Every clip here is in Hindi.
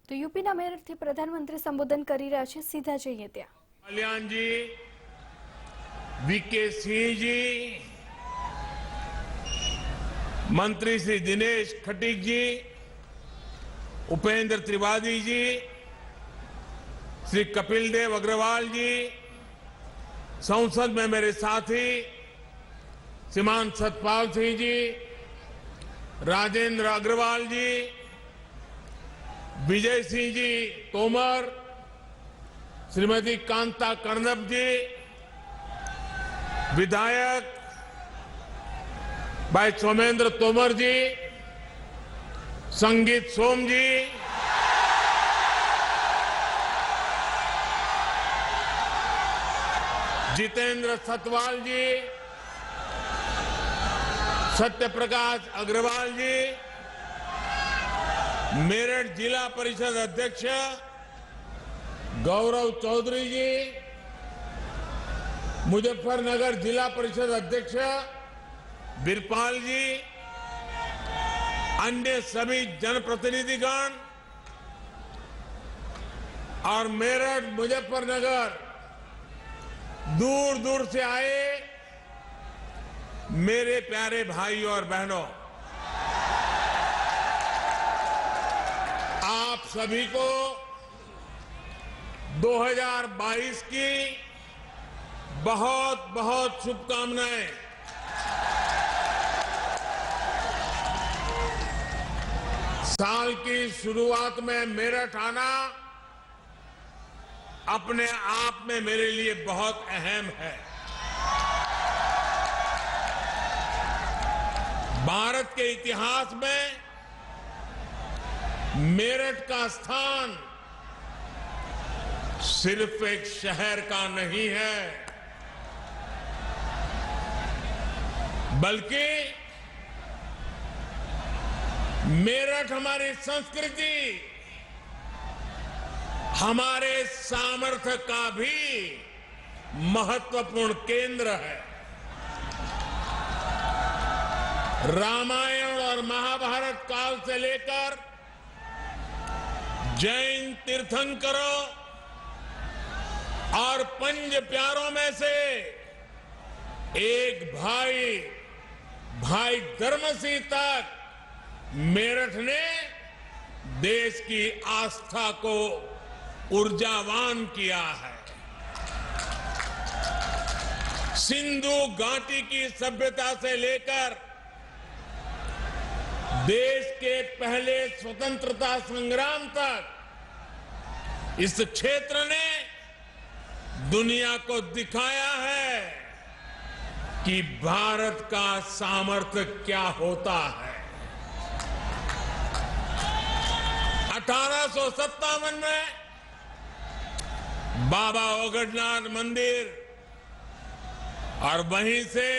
તો યુપીના મેરઠથી પ્રધાનમંત્રી સંબોધન કરી રહ્યા છે. સીધા જઈએ ત્યાં. कल्याणजी, वीके सिंह जी, मंत्री श्री दिनेश खटीक जी, उपेंद्र त्रिवादी जी, श्री कपिल देव अग्रवाल जी, संसद में मेरे साथी श्रीमान सतपाल सिंह जी, राजेंद्र अग्रवाल जी, विजय सिंह जी तोमर, श्रीमती कांता कर्णप जी, विधायक भाई सोमेंद्र तोमर जी, संगीत सोम जी, जितेंद्र सतवाल जी, सत्यप्रकाश अग्रवाल जी, मेरठ जिला परिषद अध्यक्ष गौरव चौधरी जी, मुजफ्फरनगर जिला परिषद अध्यक्ष बिरपाल जी, अन्य सभी जनप्रतिनिधिगण और मेरठ मुजफ्फरनगर दूर दूर से आए मेरे प्यारे भाइयों और बहनों, आप सभी को 2022 की बहुत बहुत शुभकामनाएं। साल की शुरुआत में मेरठ आना अपने आप में मेरे लिए बहुत अहम है। भारत के इतिहास में मेरठ का स्थान सिर्फ एक शहर का नहीं है, बल्कि मेरठ हमारी संस्कृति, हमारे सामर्थ्य का भी महत्वपूर्ण केंद्र है। रामायण और महाभारत काल से लेकर जैन तीर्थंकरों और पंच प्यारों में से एक भाई धर्मसिंह तक मेरठ ने देश की आस्था को ऊर्जावान किया है। सिंधु घाटी की सभ्यता से लेकर देश के पहले स्वतंत्रता संग्राम तक इस क्षेत्र ने दुनिया को दिखाया है कि भारत का सामर्थ्य क्या होता है। 1857 में बाबा ओगडनाथ मंदिर और वहीं से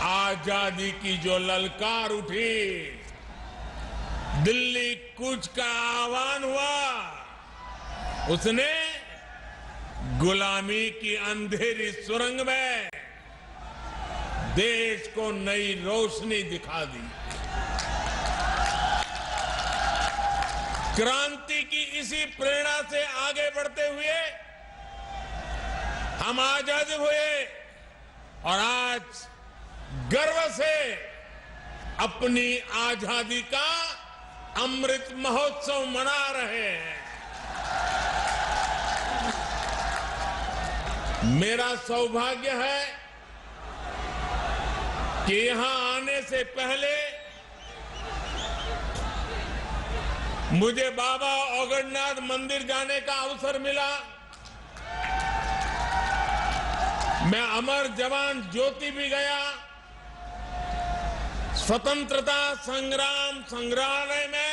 आजादी की जो ललकार उठी, दिल्ली कूच का आह्वान हुआ, उसने गुलामी की अंधेरी सुरंग में देश को नई रोशनी दिखा दी। क्रांति की इसी प्रेरणा से आगे बढ़ते हुए हम आजाद हुए और आज गर्व से अपनी आजादी का अमृत महोत्सव मना रहे हैं। मेरा सौभाग्य है कि यहां आने से पहले मुझे बाबा ओगडनाथ मंदिर जाने का अवसर मिला। मैं अमर जवान ज्योति भी गया। स्वतंत्रता संग्राम संग्रहालय में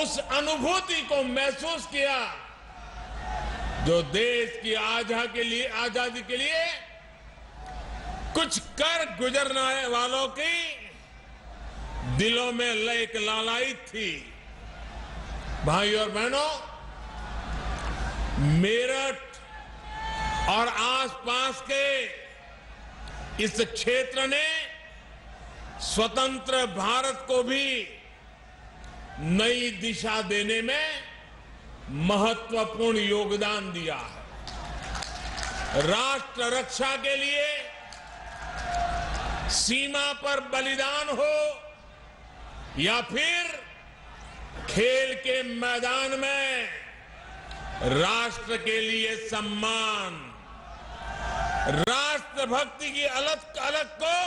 उस अनुभूति को महसूस किया जो देश की आजादी के लिए कुछ कर गुजरने वालों की दिलों में एक लालायित थी। भाइयों और बहनों, मेरठ और आसपास के इस क्षेत्र ने स्वतंत्र भारत को भी नई दिशा देने में महत्वपूर्ण योगदान दिया है। राष्ट्र रक्षा के लिए सीमा पर बलिदान हो या फिर खेल के मैदान में राष्ट्र के लिए सम्मान, राष्ट्रभक्ति की अलग अलग को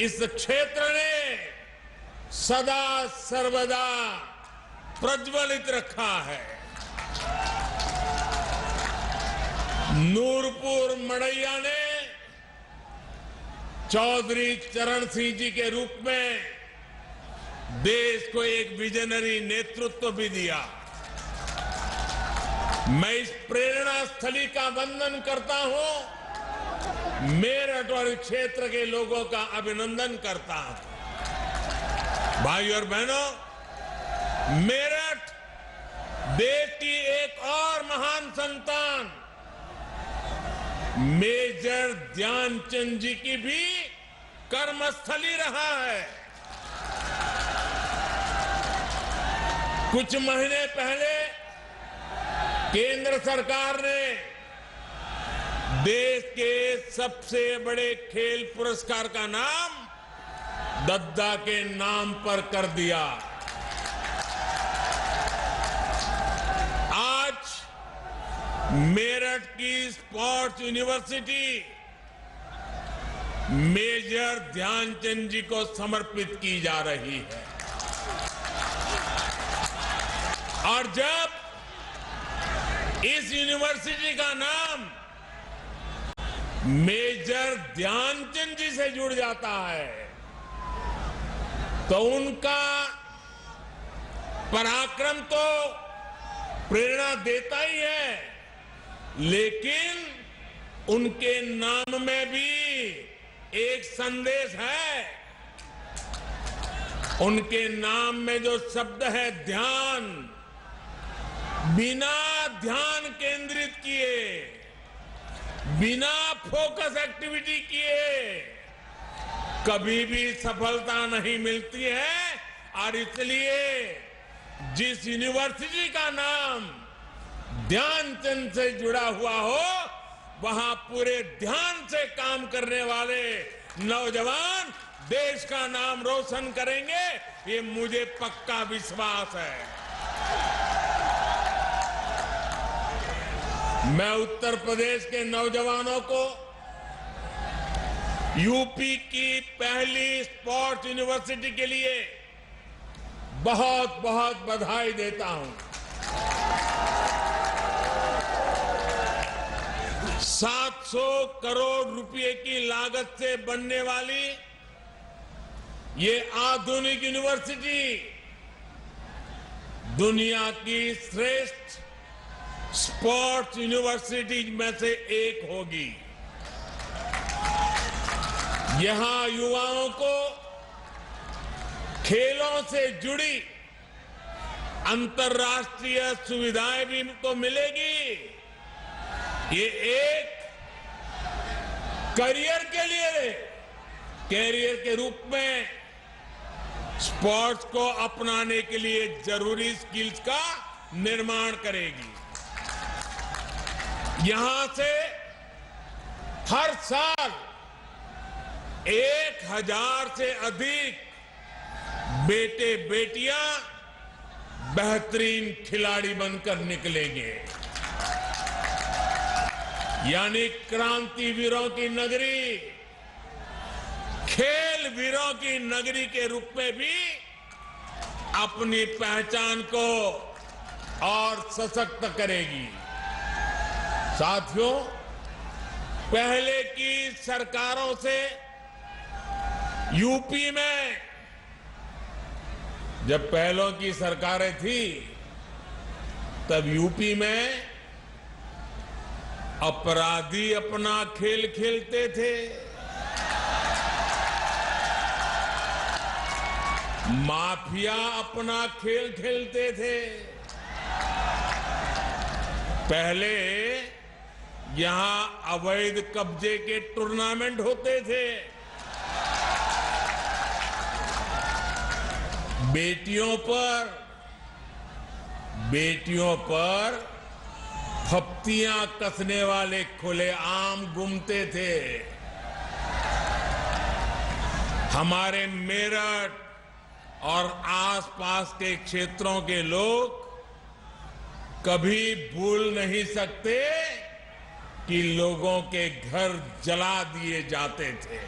इस क्षेत्र ने सदा सर्वदा प्रज्वलित रखा है। नूरपुर मड़ैया ने चौधरी चरण सिंह जी के रूप में देश को एक विजनरी नेतृत्व भी दिया। मैं इस प्रेरणा स्थली का वंदन करता हूं, मेरठ और क्षेत्र के लोगों का अभिनंदन करता हूं। भाई और बहनों, मेरठ देश की एक और महान संतान मेजर ध्यानचंद जी की भी कर्मस्थली रहा है। कुछ महीने पहले केंद्र सरकार ने देश के सबसे बड़े खेल पुरस्कार का नाम दद्दा के नाम पर कर दिया। आज मेरठ की स्पोर्ट्स यूनिवर्सिटी मेजर ध्यानचंद जी को समर्पित की जा रही है। और जब इस यूनिवर्सिटी का नाम मेजर ध्यानचंद जी से जुड़ जाता है तो उनका पराक्रम तो प्रेरणा देता ही है, लेकिन उनके नाम में भी एक संदेश है। उनके नाम में जो शब्द है ध्यान, बिना ध्यान केंद्रित किए, बिना फोकस एक्टिविटी किए कभी भी सफलता नहीं मिलती है। और इसलिए जिस यूनिवर्सिटी का नाम ध्यानचंद से जुड़ा हुआ हो, वहां पूरे ध्यान से काम करने वाले नौजवान देश का नाम रोशन करेंगे, ये मुझे पक्का विश्वास है। मैं उत्तर प्रदेश के नौजवानों को यूपी की पहली स्पोर्ट्स यूनिवर्सिटी के लिए बहुत बहुत बधाई देता हूं। 700 करोड़ रुपए की लागत से बनने वाली ये आधुनिक यूनिवर्सिटी दुनिया की श्रेष्ठ स्पोर्ट्स यूनिवर्सिटी में से एक होगी। यहां युवाओं को खेलों से जुड़ी अंतर्राष्ट्रीय सुविधाएं भी तो मिलेगी। ये एक करियर के लिए, कैरियर के रूप में स्पोर्ट्स को अपनाने के लिए जरूरी स्किल्स का निर्माण करेगी। यहां से हर साल 1000 से अधिक बेटे बेटियां बेहतरीन खिलाड़ी बनकर निकलेंगे। यानी क्रांतिवीरों की नगरी, खेल वीरों की नगरी के रूप में भी अपनी पहचान को और सशक्त करेगी। साथियों, पहले की सरकारों से यूपी में, जब पहलों की सरकारें थी तब यूपी में अपराधी अपना खेल खेलते थे, माफिया अपना खेल खेलते थे। पहले यहां अवैध कब्जे के टूर्नामेंट होते थे, बेटियों पर फप्तियां कसने वाले खुलेआम घूमते थे। हमारे मेरठ और आसपास के क्षेत्रों के लोग कभी भूल नहीं सकते कि लोगों के घर जला दिए जाते थे।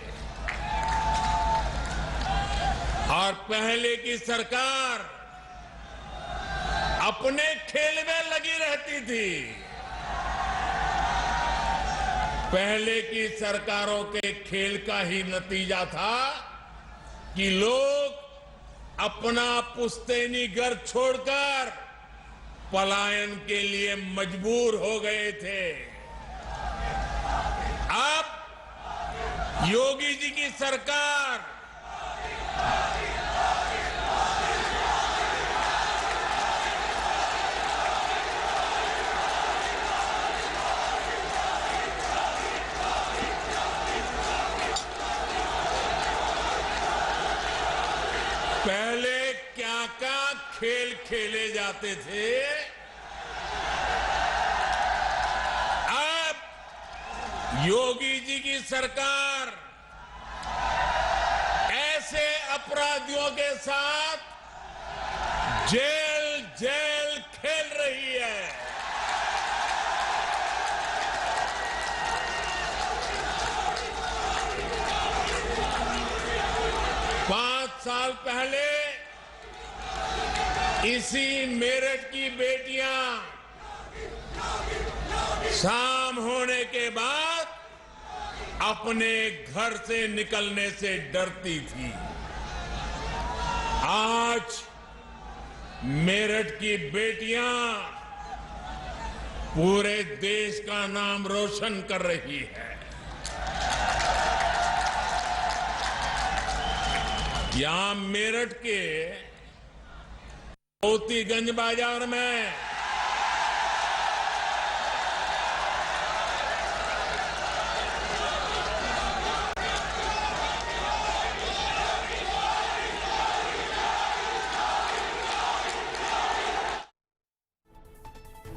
और पहले की सरकार अपने खेल में लगी रहती थी। पहले की सरकारों के खेल का ही नतीजा था कि लोग अपना पुश्तैनी घर छोड़कर पलायन के लिए मजबूर हो गए थे। अब योगी जी की सरकार पहले क्या खेल खेले जाते थे, अब योगी जी की सरकार ऐसे अपराधियों के साथ जेल खेल रही है। साल पहले इसी मेरठ की बेटियां शाम होने के बाद अपने घर से निकलने से डरती थी। आज मेरठ की बेटियां पूरे देश का नाम रोशन कर रही है। यहां मेरठ के मोतीगंज बाजार में